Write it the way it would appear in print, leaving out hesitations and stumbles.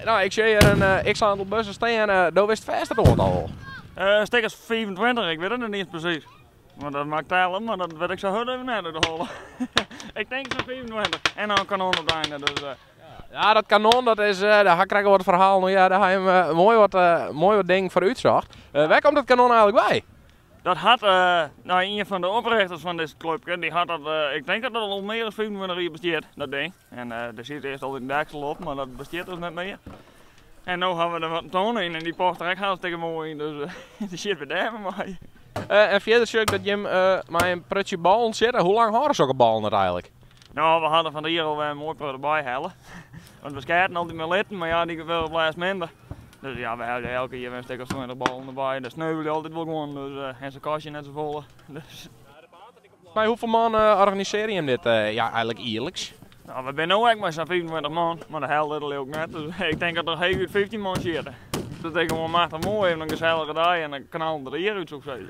Nou, ik zie hier een x-aantal bussen staan. Daar wist vast het aantal. Stickers 25, ik weet het niet precies. Maar dat maakt tellen, maar dat weet ik zo goed even net uit de holen. Ik denk zo'n 25 en dan een kanon op het einde. Dus, Ja, dat kanon, dat is, daar krijg ik wat verhaal. Nou ja, daar ga je hem mooi wat ding voor uitzocht. Waar komt het kanon eigenlijk bij? Dat had een van de oprichters van deze club, die had dat, ik denk dat dat al meer dan 25 jaar besteedt, dat ding. En er zit eerst altijd een deksel op, maar dat besteedt dus net meer. En nu hebben we er wat tonen in en die past er echt hartstikke mooi in, dus die zit weer daar met mij. En verder zie ik dat je hem met een prutje bal zit. Hoe lang houden zulke ballen eigenlijk? Nou, we hadden van hier al een mooi pro erbij halen. Want we skaten altijd met litten, maar ja, die wil blijft minder. Dus ja, we hebben elke keer een stuk of 20 ballen erbij. De sneuvel altijd wel gewoon, dus en zijn kastje net zo vol. Dus. Maar hoeveel man organiseer je hem dit eigenlijk eerlijks? Nou, we zijn nu eigenlijk maar zo'n 25 man, maar de helft is ook net. Dus ik denk dat er heel 15 man zitten. Dat denk ik wel machtig mooi, en een gezellige dag en dan kan er hier uit zo zeggen.